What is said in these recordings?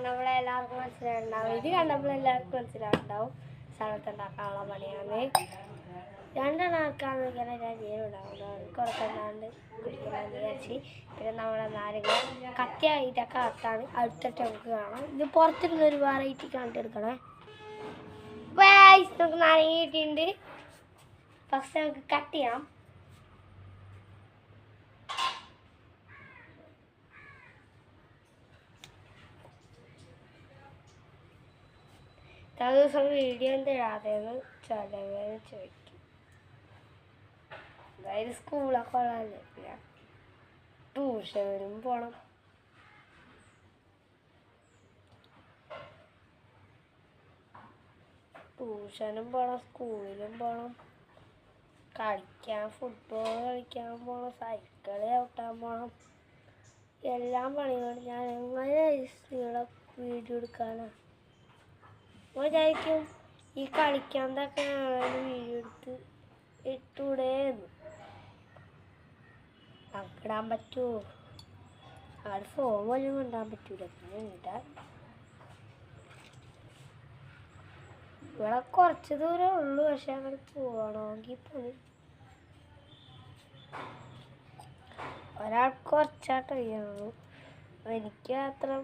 നമ്മളെല്ലാവർക്കും മനസ്സിലായിട്ടുണ്ടാവും. ഇത് കണ്ടപ്പോൾ എല്ലാവർക്കും മനസ്സിലായിട്ടുണ്ടാവും സ്ഥലത്തുണ്ടാക്കാനുള്ള പണിയാണ്. രണ്ടെണ്ണാക്കാന്ന് ഇങ്ങനെ ഞാൻ ജീവനുണ്ടാവുന്നത് കുറച്ചുണ്ടാണ്ട് കുടിക്കണമെന്ന് വിചാരിച്ച്. പിന്നെ നമ്മുടെ നാരങ്ങ കത്തിയായിട്ടൊക്കെ അകത്താണ്. അടുത്തിട്ട് നമുക്ക് കാണാം. ഇത് പുറത്തിരുന്ന് ഒരു വെറൈറ്റി കണ്ടെടുക്കണേ. നമുക്ക് നാരങ്ങ കിട്ടിയിട്ടുണ്ട്. ഫസ്റ്റ് നമുക്ക് കട്ട് ചെയ്യാം. തലേ ദിവസം വീഡിയോ എന്തിടാതെന്ന് ചിലവർ ചോദിക്കും. അതായത് സ്കൂളൊക്കെ ഉള്ളതല്ലേ, പിന്നെ ട്യൂഷനും പോണം. സ്കൂളിലും പോണം, കളിക്കാൻ ഫുട്ബോൾ കളിക്കാൻ പോണം, സൈക്കിൾ ചവിട്ടാൻ പോണം. എല്ലാം പണികളും ഞാൻ എങ്ങനെ നിങ്ങളെ വീഡിയോ എടുക്കാനാണ് വിചാരിക്കും. ഈ കളിക്കാതൊക്കെ വീഡിയോ എടുത്ത് ഇട്ടൂടെന്ന് ഇടാൻ പറ്റുമോ? അവിടെ ഫോൺ പോലും ഇടാൻ പറ്റൂല. ഇടാൻ ഇവിടെ കുറച്ച് ദൂരം ഉള്ളു, പക്ഷെ അങ്ങനെ പോകണമെങ്കിൽ പോയി ഒരാൾക്ക് കുറച്ചായിട്ട് അറിയുള്ളൂ. എനിക്ക് മാത്രം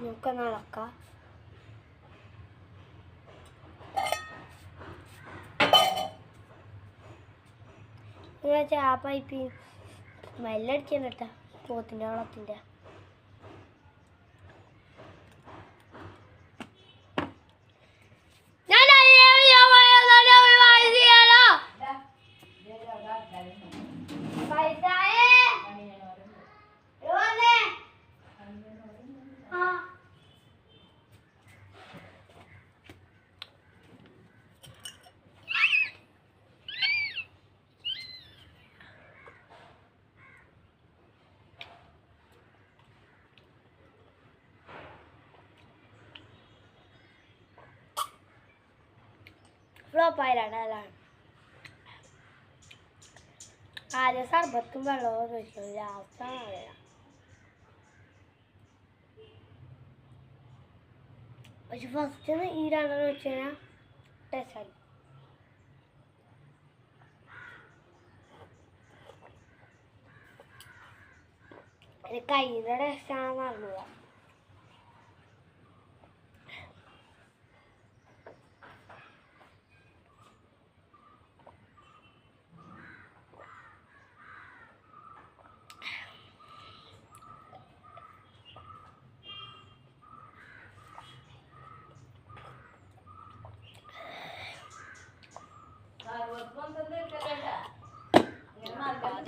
നമുക്ക് നടക്കാം. ആ പൈപ്പ് സ്മെല്ലടിക്കാൻ കേട്ടാ പോത്തിൻ്റെ വെള്ളത്തിൻ്റെ. ഫ്ലോപ്പായിലാണ് അതാണ്. ആദ്യം സർബത്തും വെള്ളവും കഴിക്കും, ലാസ്റ്റാണ് അറിയാം. പക്ഷെ ഫസ്റ്റ് ഈ രണ്ടെണ്ണം വെച്ച് കഴിഞ്ഞാൽ ടേസ്റ്റായി. കയ്യിൻ്റെ ടേസ്റ്റാണെന്ന് അറിഞ്ഞൂടാ.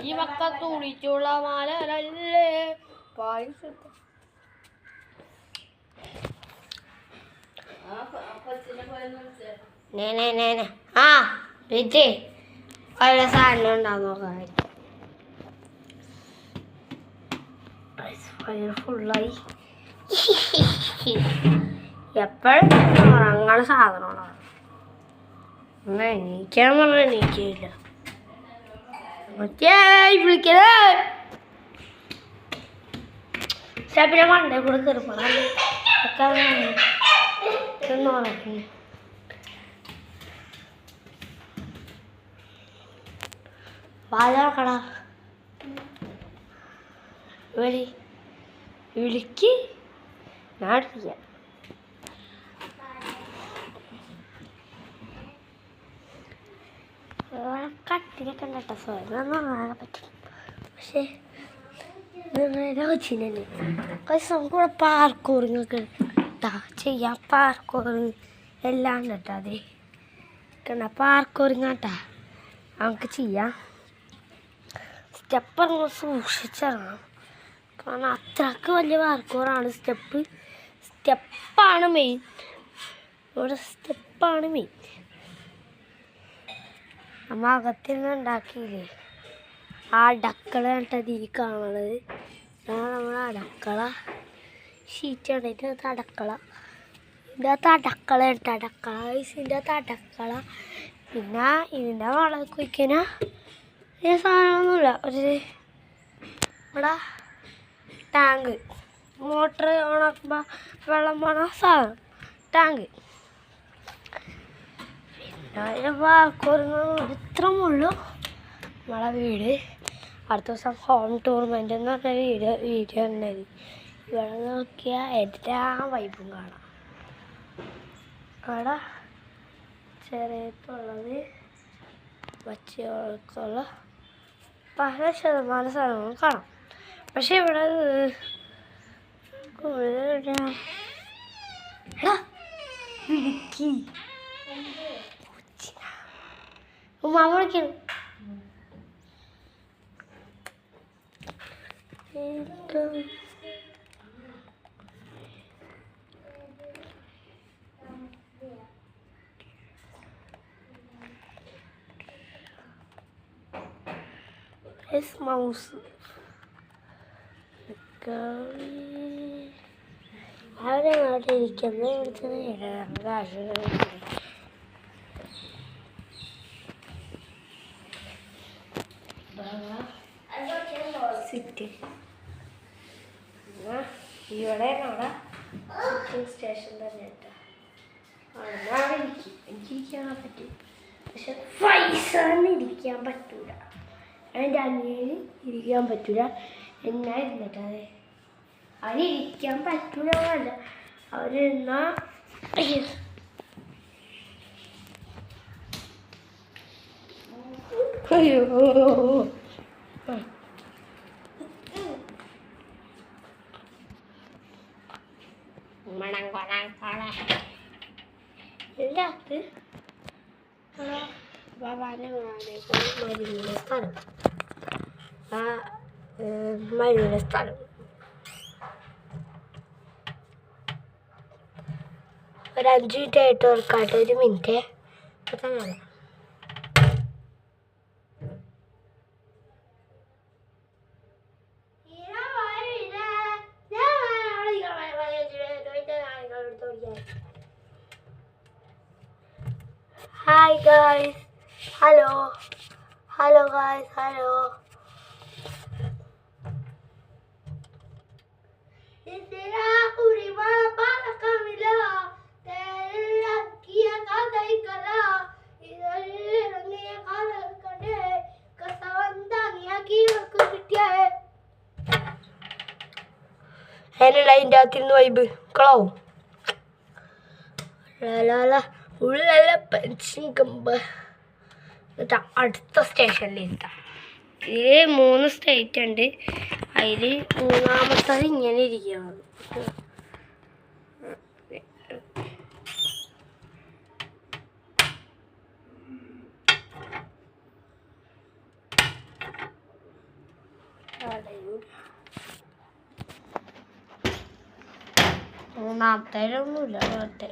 ഈ വക്ക തുണിച്ചുള്ള മാലരല്ലേ പായസം. ആ വിജയ് ഓരോ സാധനം ഉണ്ടാകുന്ന ഫുള്ളായി. എപ്പോഴും ഉറങ്ങണ സാധനമാണ്. ഒന്ന് എണീക്കാൻ പറഞ്ഞാൽ എണീക്കില്ല. വിളിക്കണേ സ്റ്റെപ്പിനെ മണ്ടേ കൂടെ കയറിപ്പോണം. പാലാക്കട വിളിക്ക് ഞാൻ ചെയ്യാം. കട്ടിലൊക്കെ ഉണ്ട് കേട്ടോ, സ്വയം ആകെ പറ്റും. പക്ഷേ ചിന്നെ കൂടെ പാർക്കൂറിങ്ങൊക്കെ കേട്ടാ ചെയ്യാം. പാർക്കൂറിങ് എല്ലാം ഉണ്ട് കേട്ടോ. അതെ കണ്ട പാർക്കൂറിങ് കേട്ടാ നമുക്ക് ചെയ്യാം. സ്റ്റെപ്പ് ഇറങ്ങുമ്പോൾ സൂക്ഷിച്ചിറങ്ങണം, കാരണം അത്രക്ക് വലിയ പാർക്കൂറാണ്. സ്റ്റെപ്പാണ് മെയിൻ. ഇവിടെ സ്റ്റെപ്പാണ് മെയിൻ. നമ്മൾ അകത്തിരുന്ന് ഉണ്ടാക്കിയില്ലേ ആ അടക്കള കണ്ടത് ഈ കാണുന്നത്. ഇതാണ് നമ്മുടെ അടക്കള. ഷീറ്റ് കണ്ടിട്ട് അത് അടക്കള. ഇതിൻ്റെ അകത്ത് അടക്കള ഉണ്ട്. അടക്കള ഇതിൻ്റെ അകത്ത് അടക്കള. പിന്നെ ഇതിൻ്റെ വളമൊക്കെ വയ്ക്കുന്ന സാധനമൊന്നുമില്ല. ഇവിടെ ടാങ്ക്, മോട്ടർ ഓണാക്കുമ്പോൾ വെള്ളം പോണ സാധനം ടാങ്ക്. പിന്നെ ഇത്രമുള്ളൂ നമ്മളെ വീട്. അടുത്ത ദിവസം ഹോം ടൂർണമെൻ്റ് എന്ന് പറഞ്ഞ വീഡിയോ ഉണ്ടായി. ഇവിടെ നോക്കിയാൽ എല്ലാ വൈബും കാണാം. അവിടെ ചെറിയത്തുള്ളത് വച്ചുള്ള പല ശതമാനം സ്ഥലങ്ങളും കാണാം. പക്ഷെ ഇവിടെ ഉമ്മാമ വിളിക്കണം. മൗസ് അവരെ നാട്ടിലിരിക്കുന്നത് സിറ്റി. ഇവിടെ നമ്മുടെ സിറ്റിംഗ് സ്റ്റേഷൻ തന്നെ കേട്ടോ. അവിടെ എനിക്കിരിക്കാൻ പറ്റും, പക്ഷെ പൈസന്ന് ഇരിക്കാൻ പറ്റൂല. എൻ്റെ അനിയന് ഇരിക്കാൻ പറ്റൂല, എന്നാ ഇരുന്നിട്ട് അതെ അവരിരിക്കാൻ പറ്റൂല. അല്ല അവരെന്നാ അയ്യോ എല്ലാത്ത് ബാബാൻ്റെ മരുന്നിൻ്റെ സ്ഥലം, ആ മരുന്നിൻ്റെ സ്ഥലം. ഒരു 5 മിനിറ്റ് ആയിട്ട് ഓർക്കാട്ടെ. 1 മിനിറ്റ് തന്നെ. Hi guys, hello guys, hello. Isira kurima para kamila, tera kiya kadai kala, idare rangiya kala kade, kasavanda niya kiya kuttiya. Henna line athirnu vibe കളാവും. ലാ ഉള്ള പെൻഷൻ കമ്പ്. എന്നിട്ട് അടുത്ത സ്റ്റേഷനിലെത്താം. ഇതിൽ 3 സ്റ്റേറ്റ് ഉണ്ട്. അതിൽ 3-മത്തത് ഇങ്ങനെ ഇരിക്കുന്നത്. മൂന്നാമത്തേലൊന്നുമില്ല. അടുത്ത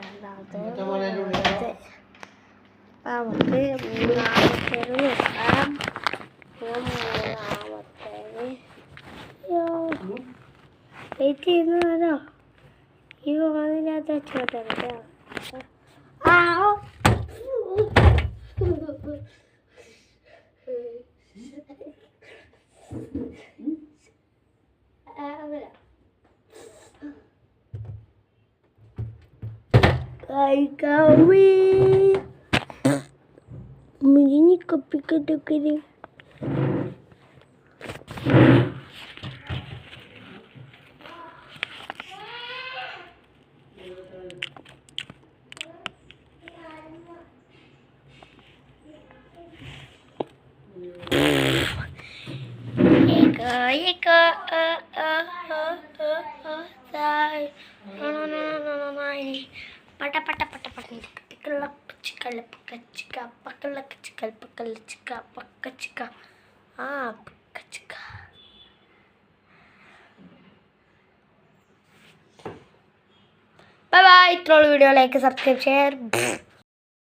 രണ്ടാമത്തെ നമുക്ക് മൂന്നാമത്തേത് നോക്കാം. മൂന്നാമത്തേത് വെയിറ്റ് ചെയ്യുന്നതാണോ ഈ ഫോണിനകത്ത് വെച്ചോട്ടെ. ആ like a weed. മുരിഞ്ഞ് കപ്പിക്കത്തൊക്കെ പട്ട പട്ട പട്ട പട്ട ചിക്കള്ള ചിക്കള്ള പക്ക ചിക്ക പക്കള്ള ചിക്കൽ പക്കള്ള ചിക്ക പക്ക ചിക്ക ആ പക്ക ചിക്ക. Bye bye. ഇത്രയുള്ള വീഡിയോ ലൈക്ക് സബ്സ്ക്രൈബ് ഷെയർ.